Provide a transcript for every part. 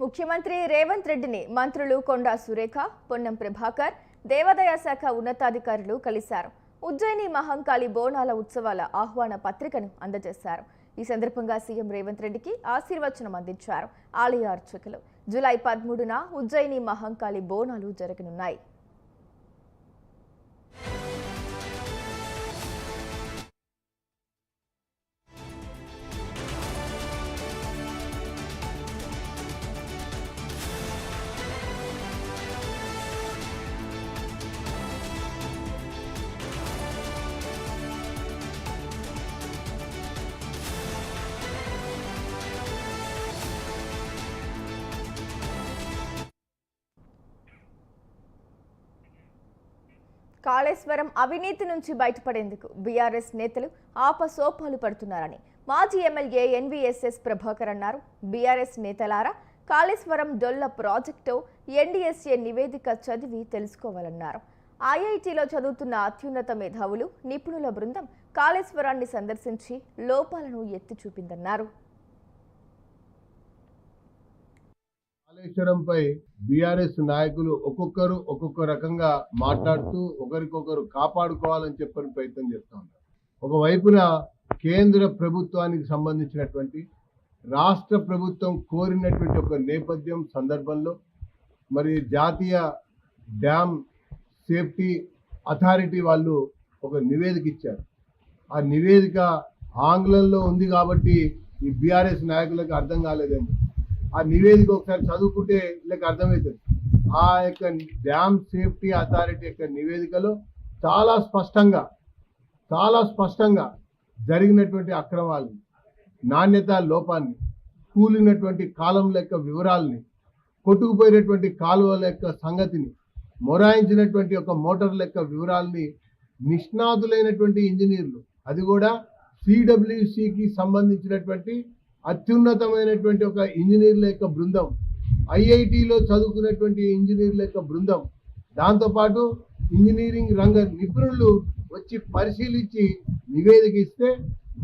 ముఖ్యమంత్రి రేవంత్ రెడ్డిని మంత్రులు కొండా సురేఖ, పొన్నం ప్రభాకర్, దేవాదాయ శాఖ ఉన్నతాధికారులు కలిశారు. ఉజ్జయిని మహంకాళి బోనాల ఉత్సవాల ఆహ్వాన పత్రికను అందజేశారు. ఈ సందర్భంగా సీఎం రేవంత్ రెడ్డికి ఆశీర్వచనం అందించారు ఆలయ అర్చకులు. జూలై 13న ఉజ్జయిని మహంకాళి బోనాలు జరగనున్నాయి. కాళేశ్వరం అవినీతి నుంచి బయటపడేందుకు బీఆర్ఎస్ నేతలు ఆపసోపాలు పడుతున్నారని మాజీ ఎమ్మెల్యే ఎన్వీఎస్ఎస్ ప్రభాకర్ అన్నారు. బీఆర్ఎస్ నేతలారా, కాళేశ్వరం డొల్ల ప్రాజెక్టు ఎన్డీఎస్ఏ నివేదిక చదివి తెలుసుకోవాలన్నారు. ఐఐటీలో చదువుతున్న అత్యున్నత మేధావులు, నిపుణుల బృందం కాళేశ్వరాన్ని సందర్శించి లోపాలను ఎత్తి చూపిందన్నారు. కాళేశ్వరంపై బీఆర్ఎస్ నాయకులు ఒక్కొక్కరు ఒక్కొక్క రకంగా మాట్లాడుతూ ఒకరికొకరు కాపాడుకోవాలని చెప్పని ప్రయత్నం చేస్తూ ఉన్నారు. ఒకవైపున కేంద్ర ప్రభుత్వానికి సంబంధించినటువంటి రాష్ట్ర ప్రభుత్వం కోరినటువంటి ఒక నేపథ్యం సందర్భంలో మరి జాతీయ డ్యామ్ సేఫ్టీ అథారిటీ వాళ్ళు ఒక నివేదిక ఇచ్చారు. ఆ నివేదిక ఆంగ్లంలో ఉంది కాబట్టి ఈ బీఆర్ఎస్ నాయకులకు అర్థం కాలేదేమో. ఆ నివేదిక ఒకసారి చదువుకుంటే వీళ్ళకి అర్థమవుతుంది. ఆ యొక్క డ్యామ్ సేఫ్టీ అథారిటీ యొక్క నివేదికలో చాలా స్పష్టంగా జరిగినటువంటి అక్రమాలని, నాణ్యత లోపాన్ని, కూలినటువంటి కాలంల యొక్క వివరాలని, కొట్టుకుపోయినటువంటి కాలువల యొక్క సంగతిని, మొరాయించినటువంటి యొక్క మోటార్ల యొక్క వివరాలని నిష్ణాతులైనటువంటి ఇంజనీర్లు, అది కూడా సిడబ్ల్యూసికి సంబంధించినటువంటి అత్యున్నతమైనటువంటి ఒక ఇంజనీర్ల యొక్క బృందం, ఐఐటిలో చదువుకున్నటువంటి ఇంజనీర్ల యొక్క బృందం, దాంతోపాటు ఇంజనీరింగ్ రంగ నిపుణులు వచ్చి పరిశీలించి నివేదిక ఇస్తే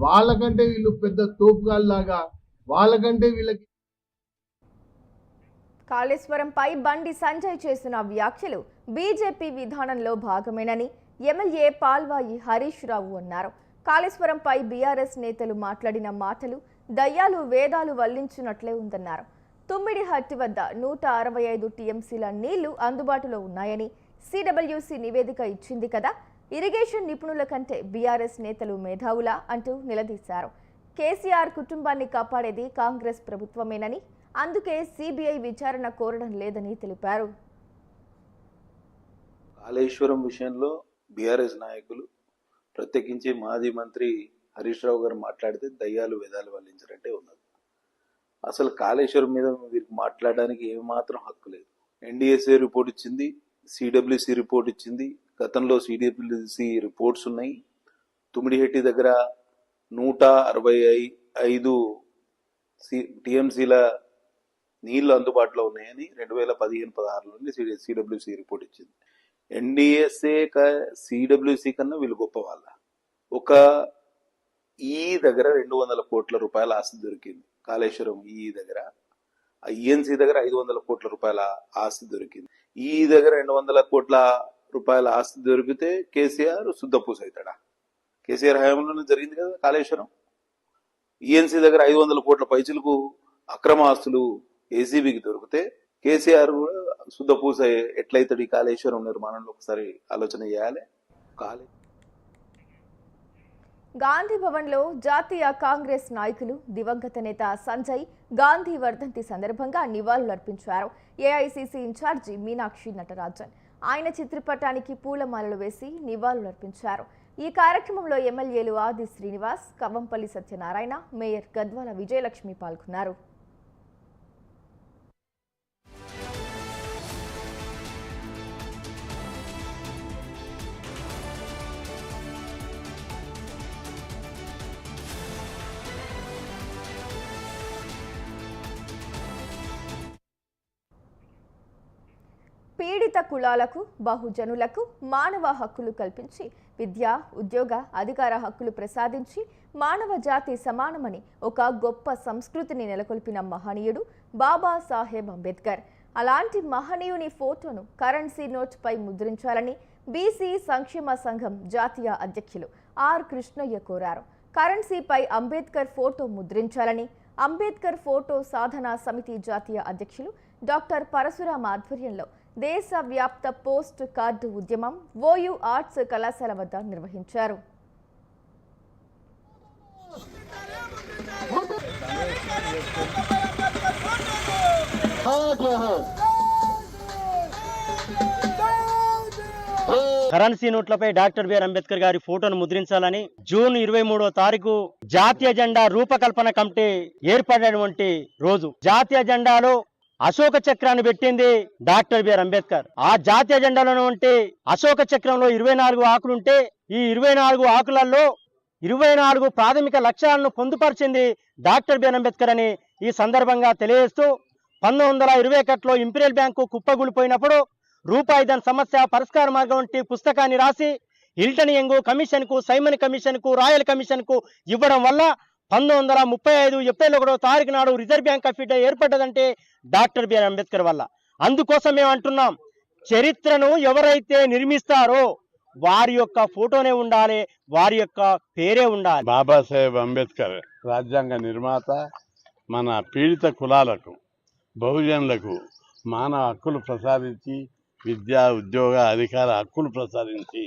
వాళ్ళకంటే వీళ్ళు పెద్ద తోపుగాల్లాగా, వాళ్ళకంటే వీళ్ళకి. కాళేశ్వరంపై బండి సంజయ్ చేసిన వ్యాఖ్యలు బీజేపీ విధానంలో భాగమేనని ఎమ్మెల్యే పాల్వాయి హరీష్ రావు అన్నారు. కాళేశ్వరంపై బీఆర్ఎస్ నేతలు మాట్లాడిన మాటలు దయ్యాలు వేదాలు వల్లించినట్లే ఉందన్నారు. తుమ్మిడిహట్టి వద్ద 165 టీఎంసీల నీళ్లు అందుబాటులో ఉన్నాయని సిడబ్ల్యూసీ నివేదిక ఇచ్చింది కదా, ఇరిగేషన్ నిపుణుల కంటే బీఆర్ఎస్ నేతలు మేధావులా అంటూ నిలదీశారు. కేసీఆర్ కుటుంబాన్ని కాపాడేది కాంగ్రెస్ ప్రభుత్వమేనని, అందుకే సిబిఐ విచారణ కోరడం లేదని తెలిపారు. కాళేశ్వరం విషయంలో బీఆర్ఎస్ నాయకులు, ప్రత్యేకించి మాజీ మంత్రి హరీష్ రావు గారు మాట్లాడితే దయ్యాలు వేదాలు వల్లించారంటే ఉన్నది. అసలు కాళేశ్వరం మీద వీరికి మాట్లాడడానికి ఏమాత్రం హక్కు లేదు. ఎన్డీఎస్ఏ రిపోర్ట్ ఇచ్చింది, సిడబ్ల్యూసి రిపోర్ట్ ఇచ్చింది, గతంలో సిడబ్ల్యూసి రిపోర్ట్స్ ఉన్నాయి. తుమ్మిడిహెట్టి దగ్గర 165 టీఎంసీల నీళ్లు అందుబాటులో ఉన్నాయని 2015-16 సిడబ్ల్యూసి రిపోర్ట్ ఇచ్చింది. ఎన్డీఎస్ఏ సిడబ్ల్యూసి కన్నా వీళ్ళు గొప్ప వాళ్ళ. ఒక ఈ దగ్గర 200 కోట్ల రూపాయల ఆస్తి దొరికింది. కాళేశ్వరం ఈ దగ్గర, ఈఎన్సీ దగ్గర 500 కోట్ల రూపాయల ఆస్తి దొరికింది. ఈ దగ్గర 200 కోట్ల రూపాయల ఆస్తి దొరికితే కేసీఆర్ శుద్ధపూస అవుతాడా? కేసీఆర్ హయాంలోనే జరిగింది కదా కాళేశ్వరం. ఈఎన్సీ దగ్గర 500 కోట్ల పైసలకు అక్రమ ఆస్తులు ఏసీబీకి దొరికితే కేసీఆర్ కూడా శుద్ధపూస ఎట్లయితాడు ఈ కాళేశ్వరం నిర్మాణంలో? ఒకసారి ఆలోచన చేయాలి. గాంధీ భవన్లో జాతీయ కాంగ్రెస్ నాయకులు దివంగత నేత సంజయ్ గాంధీ వర్ధంతి సందర్భంగా నివాళులర్పించారు. ఏఐసీసీ ఇన్ఛార్జి మీనాక్షి నటరాజన్ ఆయన చిత్రపటానికి పూలమాలలు వేసి నివాళులర్పించారు. ఈ కార్యక్రమంలో ఎమ్మెల్యేలు ఆది శ్రీనివాస్, కవ్వంపల్లి సత్యనారాయణ, మేయర్ గద్వాల విజయలక్ష్మి పాల్గొన్నారు. పీడిత కులాలకు, బహుజనులకు మానవ హక్కులు కల్పించి విద్య, ఉద్యోగ, అధికార హక్కులు ప్రసాదించి మానవ జాతి సమానమని ఒక గొప్ప సంస్కృతిని నెలకొల్పిన మహనీయుడు బాబాసాహెబ్ అంబేద్కర్. అలాంటి మహనీయుని ఫోటోను కరెన్సీ నోట్పై ముద్రించాలని బీసీ సంక్షేమ సంఘం జాతీయ అధ్యక్షులు ఆర్ కృష్ణయ్య కోరారు. కరెన్సీపై అంబేద్కర్ ఫోటో ముద్రించాలని అంబేద్కర్ ఫోటో సాధన సమితి జాతీయ అధ్యక్షులు డాక్టర్ పరశురాం ఆధ్వర్యంలో దేశవ్యాప్త పోస్ట్ కార్డు ఉద్యమం ఓయూ ఆర్ట్స్ కళాశాల వద్ద నిర్వహించారు. కరెన్సీ నోట్లపై డాక్టర్ బిఆర్ అంబేద్కర్ గారి ఫోటోను ముద్రించాలని జూన్ 23వ తారీఖు జాతీయ జెండా రూపకల్పన కమిటీ ఏర్పడినటువంటి రోజు. జాతీయ జెండాలో అశోక చక్రాన్ని పెట్టింది డాక్టర్ బిఆర్ అంబేద్కర్. ఆ జాతీయ జెండాలో ఉంటే అశోక చక్రంలో 24 ఆకులుంటే ఈ 24 ఆకులలో 24 ప్రాథమిక లక్ష్యాలను పొందుపరిచింది డాక్టర్ బిఆర్ అంబేద్కర్ అని ఈ సందర్భంగా తెలియజేస్తూ 1921లో ఇంపీరియల్ బ్యాంకు కుప్పగూలిపోయినప్పుడు రూపాయి ధన సమస్య పరిష్కార మార్గం వంటి పుస్తకాన్ని రాసి హిల్టన్ యంగ్ కమిషన్ కు, సైమన్ కమిషన్ కు, రాయల్ కమిషన్ కు ఇవ్వడం వల్ల 1935 ఏప్రిల్ 1వ తారీఖు నాడు రిజర్వ్ బ్యాంక్ ఆఫ్ ఇండియా ఏర్పడ్డదంటే డాక్టర్ బిఆర్ అంబేద్కర్ వల్ల. అందుకోసం మేము అంటున్నాం, చరిత్రను ఎవరైతే నిర్మిస్తారో వారి యొక్క ఫోటోనే ఉండాలి, వారి యొక్క పేరే ఉండాలి. బాబాసాహెబ్ అంబేద్కర్ రాజ్యాంగ నిర్మాత, మన పీడిత కులాలకు, బహుజనులకు మానవ హక్కులు ప్రసాదించి, విద్యా, ఉద్యోగ, అధికార హక్కులు ప్రసాదించి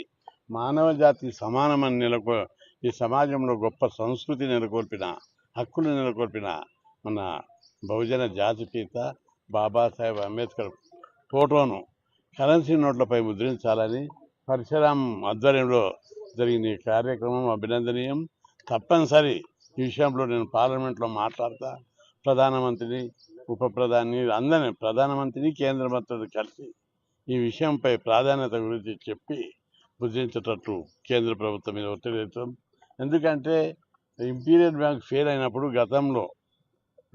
మానవ జాతి సమానమని ఈ సమాజంలో గొప్ప సంస్కృతి నెలకొల్పిన, హక్కులు నెలకొల్పిన మన బహుజన జాతిపిత బాబాసాహెబ్ అంబేద్కర్ ఫోటోను కరెన్సీ నోట్లపై ముద్రించాలని పరశురాం ఆధ్వర్యంలో జరిగిన ఈ కార్యక్రమం అభినందనీయం. తప్పనిసరి ఈ విషయంలో నేను పార్లమెంట్లో మాట్లాడతా. ప్రధానమంత్రిని, ఉప ప్రధాని అందరినీ, ప్రధానమంత్రిని, కేంద్ర మంత్రులు కలిసి ఈ విషయంపై ప్రాధాన్యత గురించి చెప్పి ముద్రించేటట్లు కేంద్ర ప్రభుత్వం మీద ఒత్తిడి తెచ్చాం. ఎందుకంటే ఇంపీరియల్ బ్యాంక్ ఫెయిల్ అయినప్పుడు గతంలో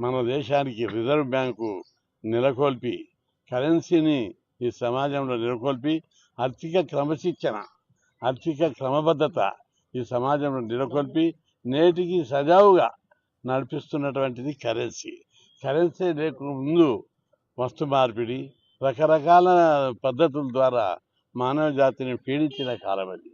మన దేశానికి రిజర్వ్ బ్యాంకు నెలకొల్పి, కరెన్సీని ఈ సమాజంలో నెలకొల్పి ఆర్థిక క్రమశిక్షణ, ఆర్థిక క్రమబద్ధత ఈ సమాజంలో నెలకొల్పి నేటికి సజావుగా నడిపిస్తున్నటువంటిది కరెన్సీ. కరెన్సీ లేకముందు వస్తు మార్పిడి, రకరకాల పద్ధతుల ద్వారా మానవ జాతిని పీడించిన కాలం అది.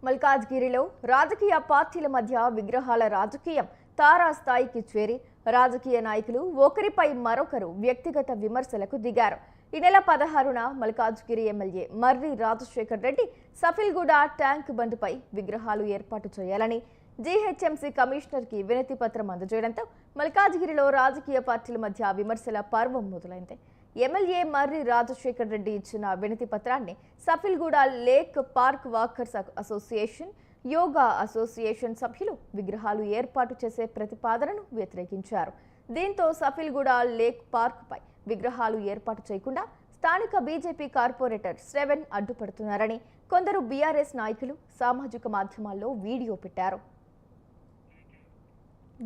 మల్కాజ్గిరిలో రాజకీయ పార్టీల మధ్య విగ్రహాల రాజకీయం తారాస్థాయికి చేరి రాజకీయ నాయకులు ఒకరిపై మరొకరు వ్యక్తిగత విమర్శలకు దిగారు. ఈ నెల 16న మల్కాజ్గిరి ఎమ్మెల్యే మర్రి రాజశేఖర్ రెడ్డి సఫిల్గూడ ట్యాంక్ బండ్పై విగ్రహాలు ఏర్పాటు చేయాలని జీహెచ్ఎంసీ కమిషనర్కి వినతి పత్రం అందజేయడంతో మల్కాజ్గిరిలో రాజకీయ పార్టీల మధ్య విమర్శల పర్వం మొదలైంది. ఎమ్మెల్యే మర్రి రాజశేఖర్ రెడ్డి ఇచ్చిన వినతి పత్రాన్ని Safilguda lake park walkers association, yoga association సభ్యులు విగ్రహాలు ఏర్పాటు చేసే ప్రతిపాదనను వ్యతిరేకించారు. దీంతో సఫిల్గూడ లేక్ పార్క్ పై విగ్రహాలు ఏర్పాటు చేయకుండా స్థానిక బీజేపీ కార్పొరేటర్ శ్రవణ్ అడ్డుపడుతున్నారని కొందరు బీఆర్ఎస్ నాయకులు సామాజిక మాధ్యమాల్లో వీడియో పెట్టారు.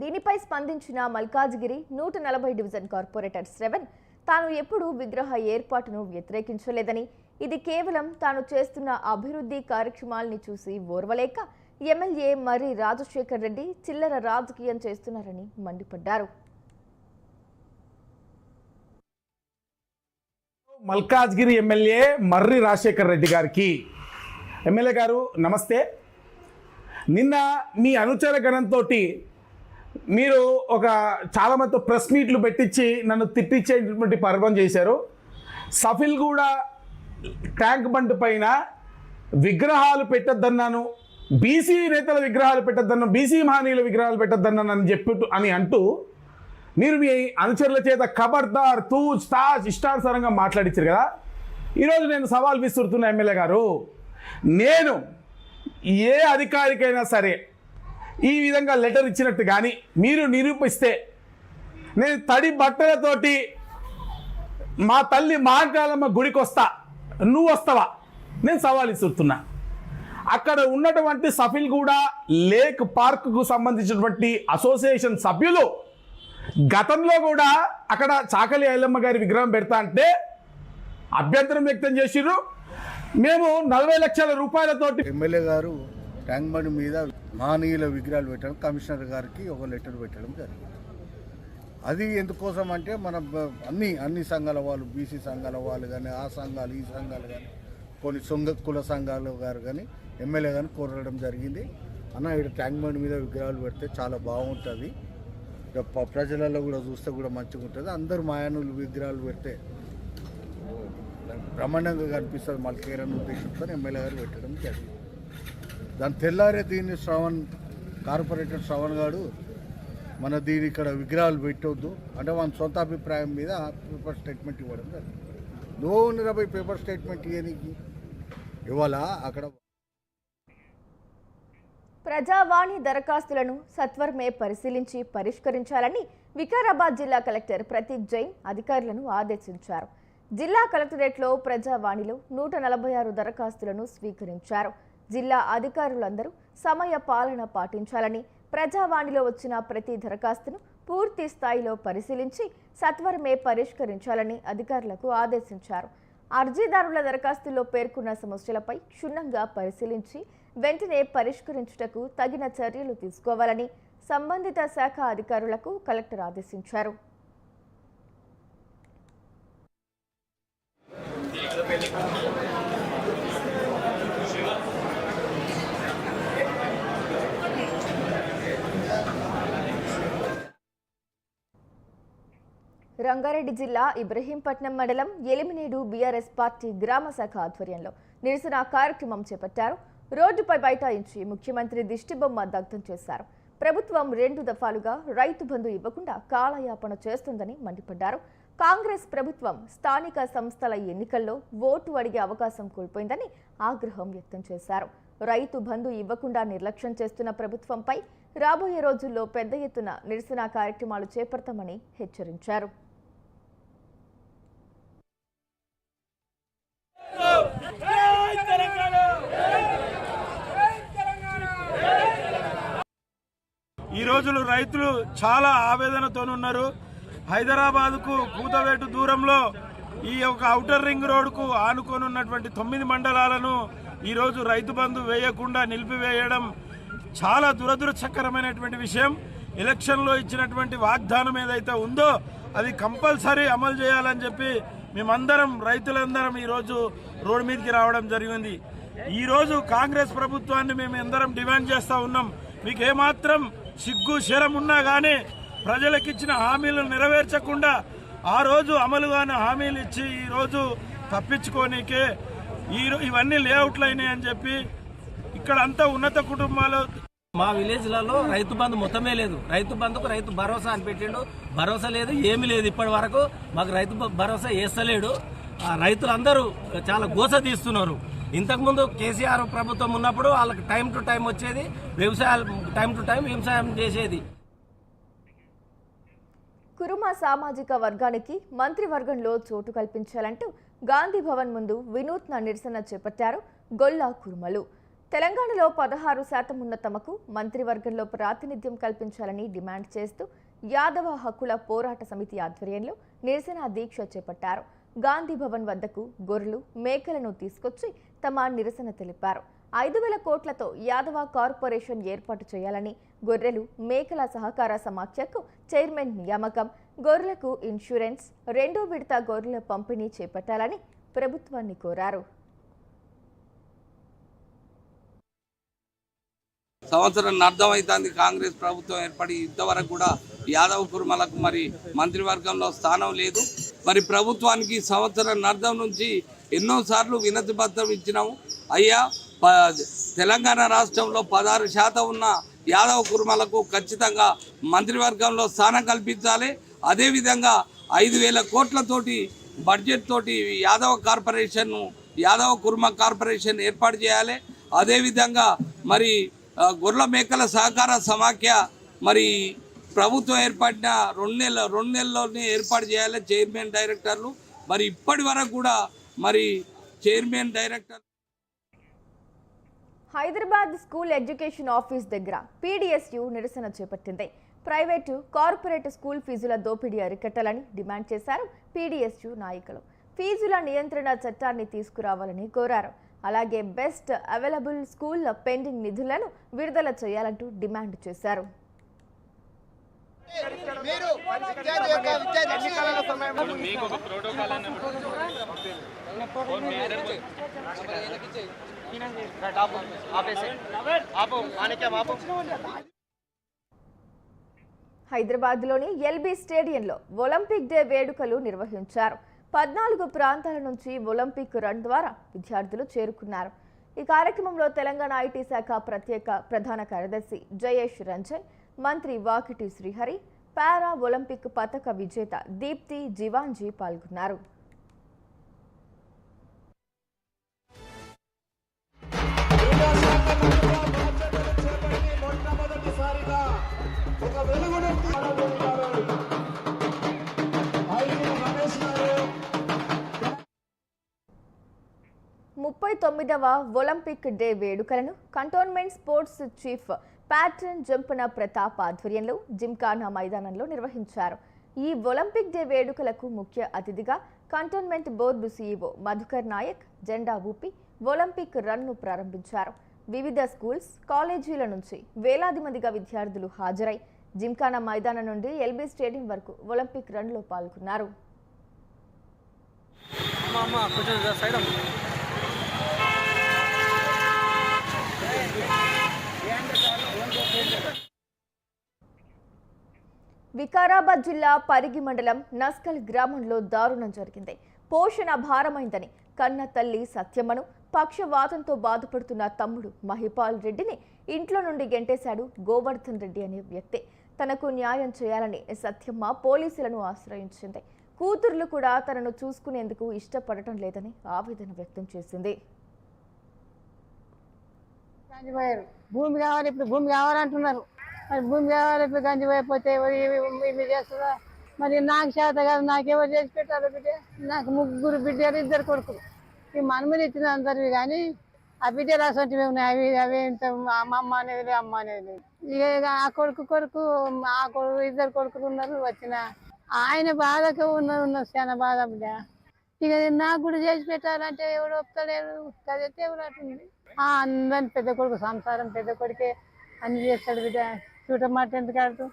దీనిపై స్పందించిన మల్కాజ్గిరి 140 డివిజన్ కార్పొరేటర్ శ్రవణ్ తాను ఎప్పుడూ విగ్రహ ఏర్పాటును వ్యతిరేకించలేదని, ఇది కేవలం తాను చేస్తున్న అభివృద్ధి కార్యక్రమాల్ని చూసి ఓర్వలేక ఎమ్మెల్యే మర్రి రాజశేఖర్ రెడ్డి చిల్లర రాజకీయం చేస్తున్నారని మండిపడ్డారు. మల్కాజ్గిరి ఎమ్మెల్యే మర్రి రాజశేఖర్ రెడ్డి గారికి, ఎమ్మెల్యే గారు నమస్తే. నిన్న మీ అనుచర గణంతో మీరు ఒక చాలా మంది ప్రెస్ మీట్లు పెట్టించి నన్ను తిట్టించేటువంటి పర్వం చేశారు. సఫిల్గూడ ట్యాంక్ బండ్ పైన విగ్రహాలు పెట్టద్దన్నాను, బీసీ నేతల విగ్రహాలు పెట్టద్దన్నాను, బీసీ మహనీయుల విగ్రహాలు పెట్టద్దన్నాను అని అంటూ మీరు మీ అనుచరుల చేత ఖబర్దార్, తూజ్, తాజ్ ఇష్టానుసారంగా మాట్లాడించారు కదా. ఈరోజు నేను సవాల్ విసురుతున్న ఎమ్మెల్యే గారు, నేను ఏ అధికారికైనా సరే ఈ విధంగా లెటర్ ఇచ్చినట్టు కానీ మీరు నిరూపిస్తే నేను తడి బట్టలతోటి మా తల్లి మహాకాళమ్మ గుడికి వస్తా, నువ్వు వస్తావా? నేను సవాల్ ఇస్తున్నా. అక్కడ ఉన్నటువంటి సఫిల్గూడ లేక్ పార్క్కు సంబంధించినటువంటి అసోసియేషన్ సభ్యులు గతంలో కూడా అక్కడ చాకలి ఐలమ్మ గారి విగ్రహం పెడతా అంటే అభ్యంతరం వ్యక్తం చేసిర్రు. మేము 40 లక్షల రూపాయలతోటి ఎమ్మెల్యే గారు ట్యాంక్ బండ్ మీద మహనీయుల విగ్రహాలు పెట్టడం, కమిషనర్ గారికి ఒక లెటర్ పెట్టడం జరిగింది. అది ఎందుకోసం అంటే మన అన్ని సంఘాల వాళ్ళు, బీసీ సంఘాల వాళ్ళు కానీ, ఆ సంఘాలు ఈ సంఘాలు కానీ, కొన్ని కుల సంఘాలు గారు కానీ ఎమ్మెల్యే గారిని కోరడం జరిగింది. అన్న ఇక్కడ ట్యాంక్ బండ్ మీద విగ్రహాలు పెడితే చాలా బాగుంటుంది, ప్రజలలో కూడా చూస్తే కూడా మంచిగా ఉంటుంది, అందరూ మాయానులు విగ్రహాలు పెడితే బ్రహ్మాండంగా కనిపిస్తుంది మల్కేరని ఉద్దేశంతో ఎమ్మెల్యే గారు పెట్టడం జరిగింది. దాని తెల్లారే దీన్ని కార్పొరేటర్ శ్రవణ్ గారు దీని ఇక్కడ విగ్రహాలు పెట్టవద్దు అంటే మన సొంత అభిప్రాయం మీద పేపర్ స్టేట్మెంట్ ఇవ్వడం జరిగింది. 120 పేపర్ స్టేట్మెంట్ ఇవ్వడానికి ఇవాళ అక్కడ ప్రజావాణి దరఖాస్తులను సత్వరమే పరిశీలించి పరిష్కరించాలని వికారాబాద్ జిల్లా కలెక్టర్ ప్రతీక్ జైన్ అధికారులను ఆదేశించారు. జిల్లా కలెక్టరేట్లో ప్రజావాణిలో 146 దరఖాస్తులను స్వీకరించారు. జిల్లా అధికారులందరూ సమయ పాలన పాటించాలని, ప్రజావాణిలో వచ్చిన ప్రతి దరఖాస్తును పూర్తి స్థాయిలో పరిశీలించి సత్వరమే పరిష్కరించాలని అధికారులకు ఆదేశించారు. అర్జీదారుల దరఖాస్తుల్లో పేర్కొన్న సమస్యలపై క్షుణ్ణంగా పరిశీలించి వెంటనే పరిష్కరించుటకు తగిన చర్యలు తీసుకోవాలని సంబంధిత శాఖ అధికారులకు కలెక్టర్ ఆదేశించారు. రంగారెడ్డి జిల్లా ఇబ్రహీంపట్నం మండలం ఎలిమినేడు బీఆర్ఎస్ పార్టీ గ్రామ శాఖ ఆధ్వర్యంలో నిరసన కార్యక్రమం చేపట్టారు. రోడ్డుపై బైఠాయించి ముఖ్యమంత్రి దిష్టిబొమ్మ దగ్ధం చేశారు. ప్రభుత్వం 2 దఫాలుగా రైతు బంధు ఇవ్వకుండా కాలయాపన చేస్తుందని మండిపడ్డారు. కాంగ్రెస్ ప్రభుత్వం స్థానిక సంస్థల ఎన్నికల్లో ఓటు అడిగే అవకాశం కోల్పోయిందని ఆగ్రహం వ్యక్తం చేశారు. రైతు బంధు ఇవ్వకుండా నిర్లక్ష్యం చేస్తున్న ప్రభుత్వంపై రాబోయే రోజుల్లో పెద్ద ఎత్తున నిరసన కార్యక్రమాలు చేపడతామని హెచ్చరించారు. ఈ రోజులు రైతులు చాలా ఆవేదనతోనున్నారు. హైదరాబాద్కు కూతవేటు దూరంలో ఈ యొక్క ఔటర్ రింగ్ రోడ్డుకు ఆనుకొని ఉన్నటువంటి 9 మండలాలను ఈరోజు రైతు బంధు వేయకుండా నిలిపివేయడం చాలా దురదృష్టకరమైనటువంటి విషయం. ఎలక్షన్లో ఇచ్చినటువంటి వాగ్దానం ఏదైతే ఉందో అది కంపల్సరీ అమలు చేయాలని చెప్పి మేమందరం రైతులందరం ఈరోజు రోడ్డు మీదకి రావడం జరిగింది. ఈరోజు కాంగ్రెస్ ప్రభుత్వాన్ని మేము అందరం డిమాండ్ చేస్తూ ఉన్నాం. మీకు ఏమాత్రం సిగ్గు శరం ఉన్నా కానీ ప్రజలకు ఇచ్చిన హామీలను నెరవేర్చకుండా ఆ రోజు అమలు కాని హామీలు ఇచ్చి ఈరోజు తప్పించుకోనికే ఇవన్నీ లేఅవుట్లు అయినాయని చెప్పి ఇక్కడ అంతా ఉన్నత కుటుంబాలు. మా విలేజ్లలో రైతు బంధు మొత్తమే లేదు. రైతు బంధుకు రైతు భరోసా అని పెట్టిండు, భరోసా లేదు, ఏమీ లేదు. ఇప్పటి వరకు మాకు రైతు భరోసా వేస్తలేడు. రైతులందరూ చాలా గోస తీస్తున్నారు. ఇంతకుముందు కేసీఆర్ ప్రభుత్వం ఉన్నప్పుడు వాళ్ళకి టైం టు టైం వచ్చేది, టైం టు టైం వ్యవసాయం చేసేది. కురుమ సామాజిక వర్గానికి మంత్రివర్గంలో చోటు కల్పించాలంటూ గాంధీ భవన్ ముందు వినూత్న నిరసన చేపట్టారు గొల్లా కురుమలు. తెలంగాణలో 16% ఉన్న తమకు మంత్రివర్గంలో ప్రాతినిధ్యం కల్పించాలని డిమాండ్ చేస్తూ యాదవ హక్కుల పోరాట సమితి ఆధ్వర్యంలో నిరసన దీక్ష చేపట్టారు. గాంధీ భవన్ వద్దకు గొర్రెలు, మేకలను తీసుకొచ్చి తమ నిరసన తెలిపారు. 5,000 కోట్లతో యాదవ కార్పొరేషన్ ఏర్పాటు చేయాలని, గొర్రెలు, మేకల సహకార సమాఖ్యకు చైర్మన్ నియామకం, గొర్రెలకు ఇన్సూరెన్స్, 2వ విడత గొర్రెల పంపిణీ చేపట్టాలని ప్రభుత్వాన్ని కోరారు. సంవత్సరం అర్థమవుతుంది కాంగ్రెస్ ప్రభుత్వం ఏర్పడి ఇంతవరకు కూడా యాదవ్ కుర్మలకు మరి మంత్రివర్గంలో స్థానం లేదు. మరి ప్రభుత్వానికి సంవత్సరం అర్థం నుంచి ఎన్నోసార్లు వినతి పత్రం ఇచ్చినాము. అయ్యా, తెలంగాణ రాష్ట్రంలో 16% ఉన్న యాదవ్ కుర్మలకు ఖచ్చితంగా మంత్రివర్గంలో స్థానం కల్పించాలి. అదేవిధంగా 5,000 కోట్లతోటి బడ్జెట్ తోటి యాదవ్ కుర్మ కార్పొరేషన్ ఏర్పాటు చేయాలి. అదేవిధంగా మరి గొర్రెల మేకల సహకార సమాఖ్య మరి ప్రభుత్వం ఏర్పడిన 2 నెలల్లోనే ఏర్పాటు చేయాలి చైర్మన్ డైరెక్టర్లు. మరి ఇప్పటి వరకు కూడా మరి chairman director. Hyderabad school education office దగ్గర పీడీఎస్యు నిరసన చేపట్టింది. ప్రైవేటు, కార్పొరేట్ స్కూల్ ఫీజుల దోపిడీ అరికట్టాలని డిమాండ్ చేశారు పీడీఎస్యు నాయకులు. ఫీజుల నియంత్రణ చట్టాన్ని తీసుకురావాలని కోరారు. అలాగే బెస్ట్ అవైలబుల్ స్కూల్ పెండింగ్ నిధులను విడుదల చేయాలంటూ డిమాండ్ చేశారు. హైదరాబాద్లోని ఎల్బీ స్టేడియంలో ఒలింపిక్ డే వేడుకలు నిర్వహించారు. 14 ప్రాంతాల నుంచి ఒలింపిక్ రన్ ద్వారా విద్యార్థులు చేరుకున్నారు. ఈ కార్యక్రమంలో తెలంగాణ ఐటీ శాఖ ప్రధాన కార్యదర్శి జయేష్ రంజన్, మంత్రి వాకిటి శ్రీహరి, పారా ఒలింపిక్ పతక విజేత దీప్తి జీవాంజీ పాల్గొన్నారు. ముప్పై 39వ ఒలింపిక్ డే వేడుకలను cantonment sports chief pattern Jampana Pratap ఆధ్వర్యంలో జిమ్ఖానా మైదానంలో నిర్వహించారు. ఈ ఒలింపిక్ డే వేడుకలకు ముఖ్య అతిథిగా cantonment board CEO Madhukar Naik జెండా ఊపి ఒలింపిక్ రన్ను ప్రారంభించారు. వివిధ స్కూల్స్, కాలేజీల నుంచి వేలాది మందిగా విద్యార్థులు హాజరై జిమ్ఖానా మైదానం నుండి ఎల్బీ స్టేడియం వరకు ఒలింపిక్ రన్లో పాల్గొన్నారు. వికారాబాద్ జిల్లా పరిగి మండలం నస్కల్ గ్రామంలో దారుణం జరిగింది. పోషణ భారమైందని కన్న తల్లి సత్యమ్మను పక్షవాతంతో బాధపడుతున్న తమ్ముడు మహిపాల్ రెడ్డిని ఇంట్లో నుండి గెంటేశాడు గోవర్ధన్ రెడ్డి అనే వ్యక్తి. తనకు న్యాయం చేయాలని సత్యమ్మ పోలీసులను ఆశ్రయించింది. కూతుర్లు కూడా తనను చూసుకునేందుకు ఇష్టపడటం లేదని ఆవేదన వ్యక్తం చేసింది. భూమి కావాలి, ఇప్పుడు భూమి కావాలంటున్నారు. మరి భూమి కావాలి, ఇప్పుడు గంజిపోయిపోతే ఇవి చేస్తుందా? మరి నాకు చేత కాదు, నాకెవరు చేసి పెట్టాలి బిడ్డ? నాకు 3 బిడ్డలు, 2 కొడుకులు. ఈ మనమని ఇచ్చిన అందరివి కానీ ఆ బిడ్డలు అసంటివి ఉన్నాయి. అవి అమ్మ అనేది అమ్మ అనేది ఇక ఆ కొడుకు ఆ కొడుకు 2 కొడుకులు ఉన్నారు. వచ్చిన ఆయన బాధకు ఉన్న చాలా బాధ బిడ్డ. ఇక నాకు కూడా చేసి పెట్టాలంటే ఎవడు ఒప్పుతలేరు. కదైతే ఎవరు అందరిని పెద్ద కొడుకు సంసారం, పెద్ద కొడుకే అన్ని చేస్తాడు బిడ్డ. చూడమాట ఎందుకు ఆడుతూ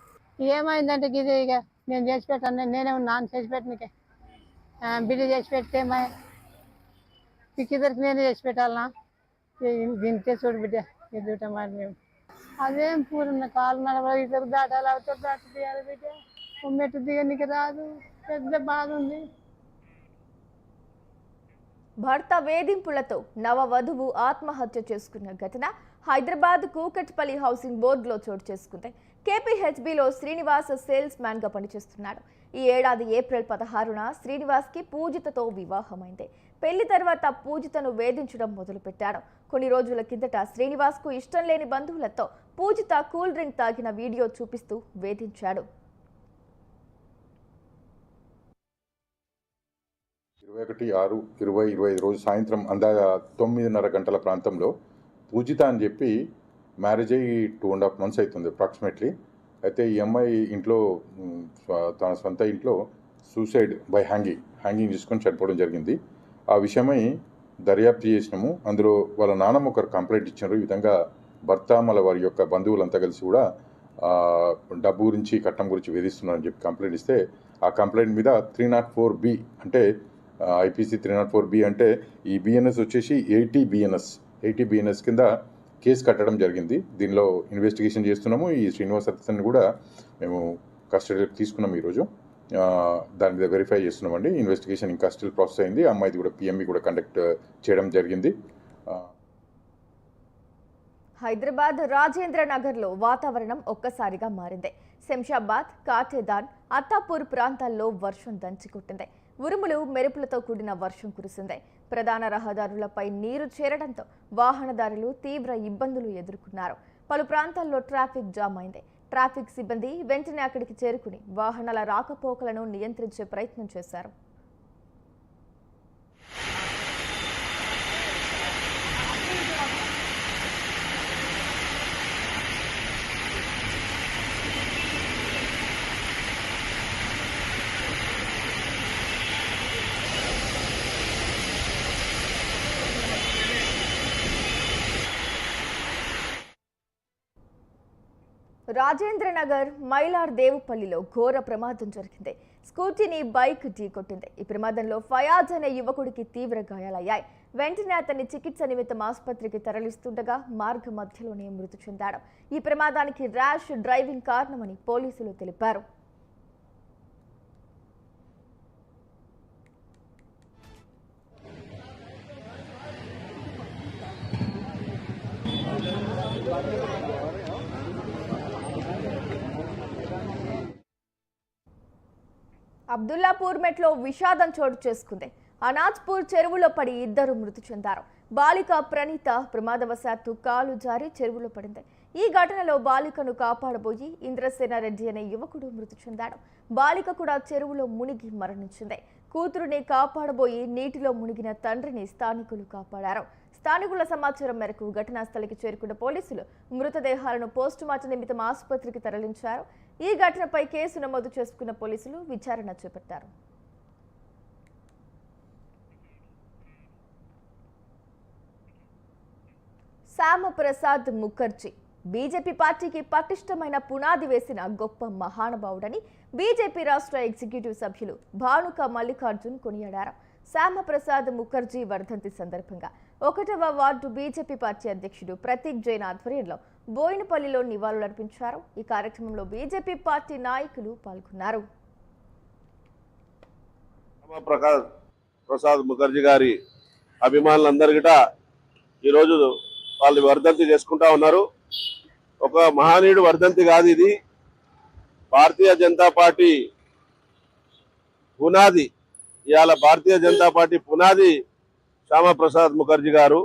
ఏమైందంటే గిదే ఇక నేను చేసి పెట్టాను. నేనే నాన్న చేసి పెట్టనికే బిడ్డ చేసి పెడితే ఇద్దరికి నేనే చేసి పెట్టాలనా? తింటే చూడు బిడ్డ ఎదుట మాట మేము అదేం పూరున్న కాలు నడవ ఇద్దరు దాటాలి, అవతల దాట తీయాలి బిడ్డ. మెట్టు దిగనికి రాదు, పెద్ద బాధ ఉంది. భర్త వేధింపులతో నవవధువు ఆత్మహత్య చేసుకున్న ఘటన హైదరాబాద్ కూకట్పల్లి హౌసింగ్ బోర్డులో చోటు చేసుకుంది. కేపీహెచ్బీలో శ్రీనివాస్ సేల్స్ మ్యాన్ గా పనిచేస్తున్నాడు. ఈ ఏడాది ఏప్రిల్ 16న శ్రీనివాస్కి పూజితతో వివాహమైంది. పెళ్లి తర్వాత పూజితను వేధించడం మొదలుపెట్టాడు. కొన్ని రోజుల కిందట శ్రీనివాస్కు ఇష్టం లేని బంధువులతో పూజిత కూల్ డ్రింక్ తాగిన వీడియో చూపిస్తూ వేధించాడు. 21/6/2025 రోజు సాయంత్రం అందాగా 9:30 గంటల ప్రాంతంలో పూజిత అని చెప్పి మ్యారేజ్ అయ్యి 2.5 months అవుతుంది అప్రాక్సిమేట్లీ. అయితే ఈ అమ్మాయి ఇంట్లో తన సొంత ఇంట్లో సూసైడ్ బై హ్యాంగింగ్ చేసుకొని చనిపోవడం జరిగింది. ఆ విషయమై దర్యాప్తు చేసినాము. అందులో వాళ్ళ నాన్నమ్మ ఒకరు కంప్లైంట్ ఇచ్చారు. ఈ విధంగా భర్త మళ్ళీ వారి యొక్క బంధువులంతా కలిసి కూడా డబ్బు గురించి కట్నం గురించి వేధిస్తున్నారని చెప్పి కంప్లైంట్ ఇస్తే ఆ కంప్లైంట్ మీద 304B అంటే IPC 304B అంటే ఈ బిఎన్ఎస్ వచ్చేసి 80 బిఎన్ఎస్ కింద కేసు కట్టడం జరిగింది. దీనిలో ఇన్వెస్టిగేషన్ చేస్తున్నాము. ఈ శ్రీనివాస్ అతన్ని కూడా మేము కస్టడీలోకి తీసుకున్నాము. ఈరోజు దాని మీద వెరిఫై చేస్తున్నామండి. ఇన్వెస్టిగేషన్ ఇంకా స్టిల్ ప్రాసెస్ అయింది. అమ్మాయిది కూడా PME కూడా కండక్ట్ చేయడం జరిగింది. హైదరాబాద్ రాజేంద్ర నగర్లో వాతావరణం ఒక్కసారిగా మారింది. శంషాబాద్, కాటేదాన్, అత్తాపూర్ ప్రాంతాల్లో వర్షం దంచికొట్టింది. ఉరుములు, మెరుపులతో కూడిన వర్షం కురిసింది. ప్రధాన రహదారులపై నీరు చేరడంతో వాహనదారులు తీవ్ర ఇబ్బందులు ఎదుర్కొన్నారు. పలు ప్రాంతాల్లో ట్రాఫిక్ జామ్ అయింది. ట్రాఫిక్ సిబ్బంది వెంటనే అక్కడికి చేరుకుని వాహనాల రాకపోకలను నియంత్రించే ప్రయత్నం చేశారు. రాజేంద్రనగర్ మైలార్ దేవుపల్లిలో ఘోర ప్రమాదం జరిగింది. స్కూటీని బైక్ ఢీకొట్టింది. ఈ ప్రమాదంలో ఫయాజ్ అనే యువకుడికి తీవ్ర గాయాలయ్యాయి. వెంటనే అతన్ని చికిత్స నిమిత్తం ఆసుపత్రికి తరలిస్తుండగా మార్గ మధ్యలోనే మృతి చెందాడు. ఈ ప్రమాదానికి ర్యాష్ డ్రైవింగ్ కారణమని పోలీసులు తెలిపారు. అబ్దుల్లాపూర్ మెట్లో విషాదం చోటు చేసుకుంది. అనాజ్పూర్ చెరువులో పడి ఇద్దరు మృతి చెందారు. బాలిక ప్రణీత ప్రమాదవశాత్తు కాలు జారి చెరువులో పడింది. ఈ ఘటనలో బాలికను కాపాడబోయి ఇంద్రసేనారెడ్డి అనే యువకుడు మృతి చెందాడు. బాలిక కూడా చెరువులో మునిగి మరణించింది. కూతురుని కాపాడబోయి నీటిలో మునిగిన తండ్రిని స్థానికులు కాపాడారు. స్థానికుల సమాచారం మేరకు ఘటనా స్థలికి చేరుకున్న పోలీసులు మృతదేహాలను పోస్టుమార్టం నిమిత్తం ఆసుపత్రికి తరలించారు. ఈ ఘటనపై కేసు నమోదు చేసుకున్న పోలీసులు విచారణ చేపట్టారు. శ్యామప్రసాద్ ముఖర్జీ బీజేపీ పార్టీకి పటిష్టమైన పునాది వేసిన గొప్ప మహానుభావుడని బీజేపీ రాష్ట్ర ఎగ్జిక్యూటివ్ సభ్యులు భానుక మల్లికార్జున్ కొనియాడారు. శ్యామప్రసాద్ ముఖర్జీ వర్ధంతి సందర్భంగా 1వ వార్డు బీజేపీ పార్టీ అధ్యక్షుడు ప్రతీక్ జైన్ ఆధ్వర్యంలో బోయినపల్లిలో నివాళులర్పించారు. ఈ కార్యక్రమంలో బీజేపీ పార్టీ నాయకులు పాల్గొన్నారు. ప్రసాద్ ముఖర్జీ గారి అభిమానులందరికీ ఈరోజు వాళ్ళు వర్ధంతి చేసుకుంటా ఉన్నారు. ఒక మహనీయుడు వర్ధంతి కాదు, ఇది భారతీయ జనతా పార్టీ పునాది. ఇవాళ భారతీయ జనతా పార్టీ పునాది శ్యామప్రసాద్ ముఖర్జీ గారు.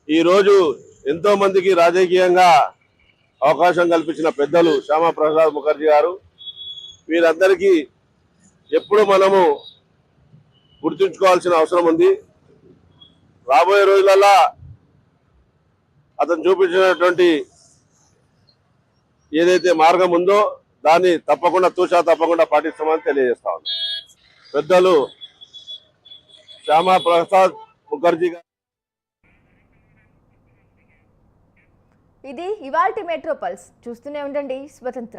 ఈరోజు ఎంతో మందికి రాజకీయంగా అవకాశం కల్పించిన పెద్దలు శ్యామప్రసాద్ ముఖర్జీ గారు. వీరందరికీ ఎప్పుడు మనము గుర్తుంచుకోవాల్సిన అవసరం ఉంది. రాబోయే రోజులలో అతను చూపించినటువంటి ఏదైతే మార్గం ఉందో దాన్ని తప్పకుండా తప్పకుండా పాటిస్తామని తెలియజేస్తా ఉన్నాం. పెద్దలు శ్యామప్రసాద్ ముఖర్జీ గారు. ఇది ఇవాల్టి మెట్రో పల్స్. చూస్తూనే ఉండండి స్వతంత్ర.